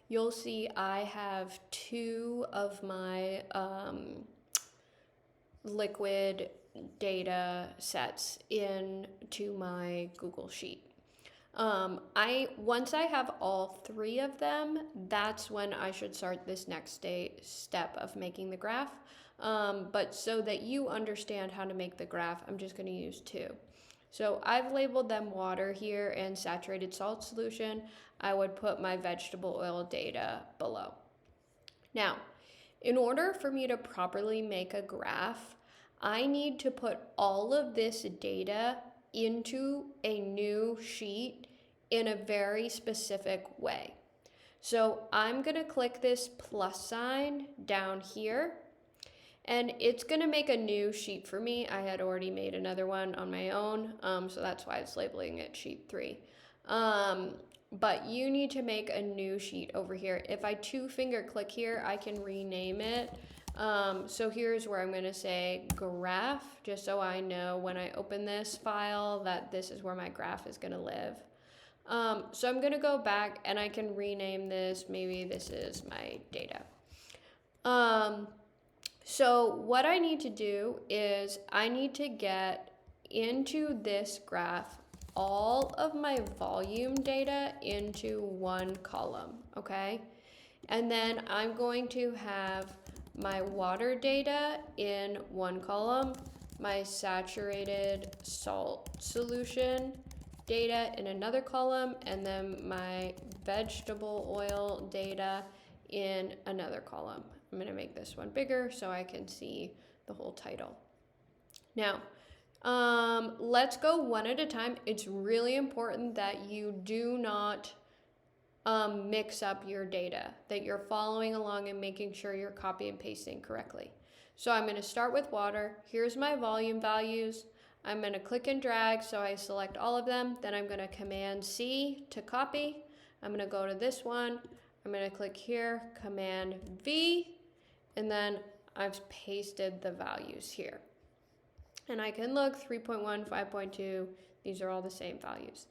you'll see I have two of my liquid data sets into my Google Sheet. Once I have all three of them, that's when I should start this next step of making the graph. But so that you understand how to make the graph, I'm just going to use two. So I've labeled them water here and saturated salt solution. I would put my vegetable oil data below. Now, in order for me to properly make a graph, I need to put all of this data into a new sheet in a very specific way. So I'm going to click this plus sign down here, and it's going to make a new sheet for me. I had already made another one on my own, so that's why it's labeling it sheet 3. But you need to make a new sheet over here. If I two-finger click here, I can rename it. So here's where I'm going to say graph, just so I know when I open this file that this is where my graph is going to live. So I'm going to go back and I can rename this. Maybe this is my data. So what I need to do is I need to get into this graph all of my volume data into one column, okay? And then I'm going to have my water data in one column, my saturated salt solution data in another column, and then my vegetable oil data in another column. I'm going to make this one bigger so I can see the whole title. Now, let's go one at a time. It's really important that you do not mix up your data, that you're following along and making sure you're copy and pasting correctly. So I'm going to start with water. Here's my volume values. I'm going to click and drag so I select all of them. Then I'm going to Command C to copy. I'm going to go to this one. I'm going to click here, Command V, and then I've pasted the values here. And I can look 3.1, 5.2, these are all the same values.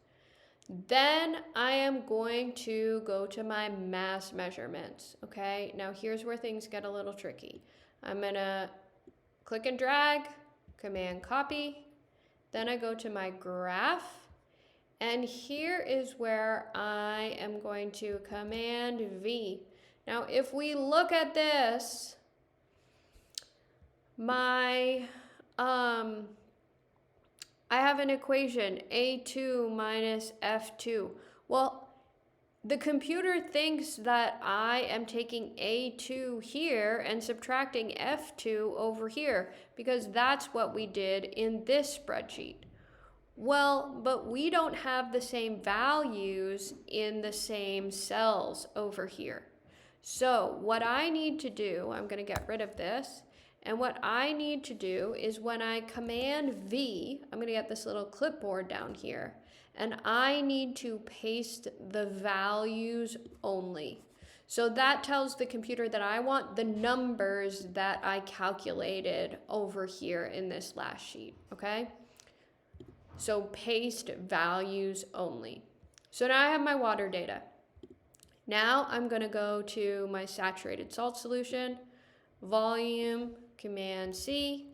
Then I am going to go to my mass measurements, okay? Now here's where things get a little tricky. I'm gonna click and drag, Command copy, then I go to my graph, and here is where I am going to Command V. Now if we look at this, I have an equation, A2 minus F2. Well, the computer thinks that I am taking A2 here and subtracting F2 over here because that's what we did in this spreadsheet. Well, but we don't have the same values in the same cells over here. So what I need to do, I'm going to get rid of this. And what I need to do is when I Command V, I'm going to get this little clipboard down here, and I need to paste the values only. So that tells the computer that I want the numbers that I calculated over here in this last sheet, okay? So paste values only. So now I have my water data. Now I'm going to go to my saturated salt solution, volume, Command C,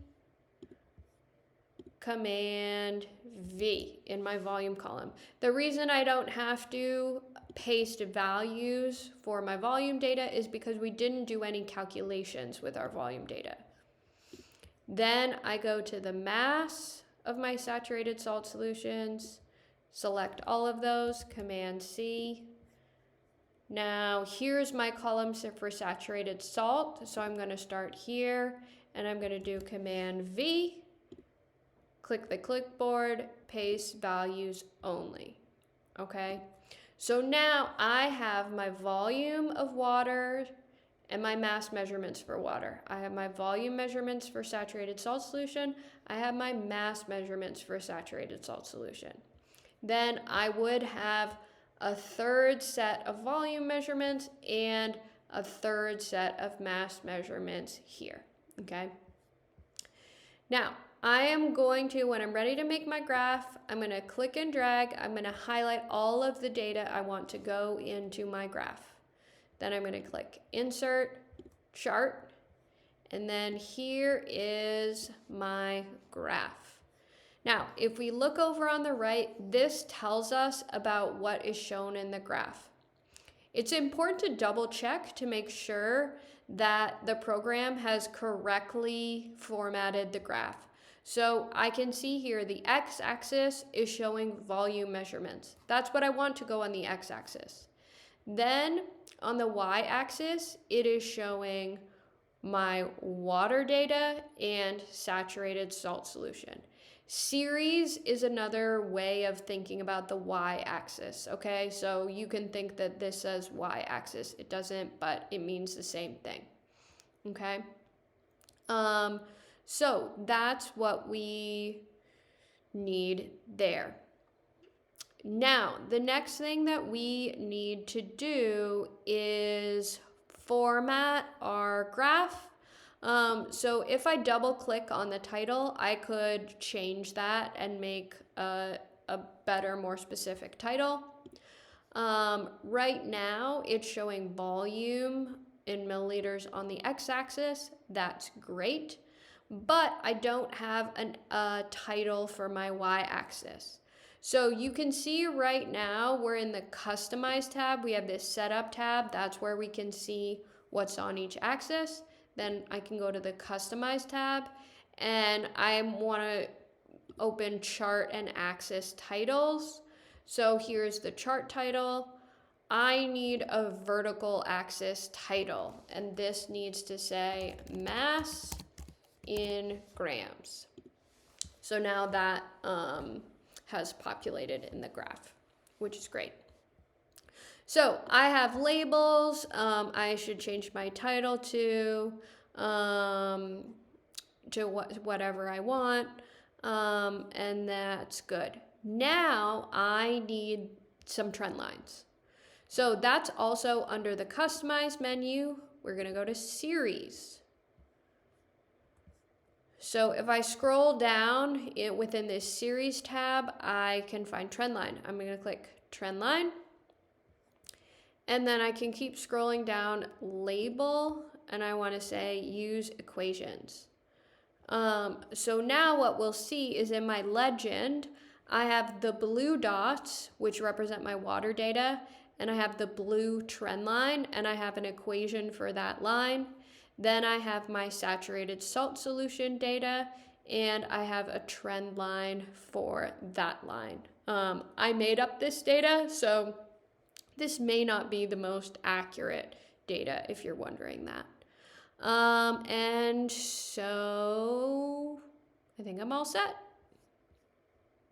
Command V in my volume column. The reason I don't have to paste values for my volume data is because we didn't do any calculations with our volume data. Then I go to the mass of my saturated salt solutions, select all of those, Command C. Now here's my columns for saturated salt. So I'm going to start here and I'm going to do Command V, click the clipboard, paste values only. Okay. So now I have my volume of water and my mass measurements for water. I have my volume measurements for saturated salt solution. I have my mass measurements for saturated salt solution. Then I would have a third set of volume measurements and a third set of mass measurements here, okay? Now, I am going to, when I'm ready to make my graph, I'm going to click and drag. I'm going to highlight all of the data I want to go into my graph. Then I'm going to click Insert, Chart, and then here is my graph. Now, if we look over on the right, this tells us about what is shown in the graph. It's important to double check to make sure that the program has correctly formatted the graph. So I can see here the x-axis is showing volume measurements. That's what I want to go on the x-axis. Then on the y-axis, it is showing my water data and saturated salt solution. Series is another way of thinking about the y-axis, okay? So you can think that this says y-axis. It doesn't, but it means the same thing, okay? So that's what we need there. Now, the next thing that we need to do is format our graph. So if I double click on the title, I could change that and make a better, more specific title. Right now, it's showing volume in milliliters on the x-axis. That's great, but I don't have a title for my y-axis. So you can see right now we're in the Customize tab. We have this Setup tab. That's where we can see what's on each axis. Then I can go to the Customize tab, and I want to open Chart and Axis titles. So here's the chart title. I need a vertical axis title, and this needs to say mass in grams. So now that has populated in the graph, which is great. So I have labels. I should change my title to whatever I want, and that's good. Now I need some trend lines. So that's also under the Customize menu. We're going to go to Series. So if I scroll down within this Series tab, I can find trend line. I'm going to click trend line. And then I can keep scrolling down, label, and I want to say use equations. So now what we'll see is in my legend, I have the blue dots, which represent my water data, and I have the blue trend line, and I have an equation for that line. Then I have my saturated salt solution data, and I have a trend line for that line. I made up this data, so this may not be the most accurate data if you're wondering that. And so I think I'm all set.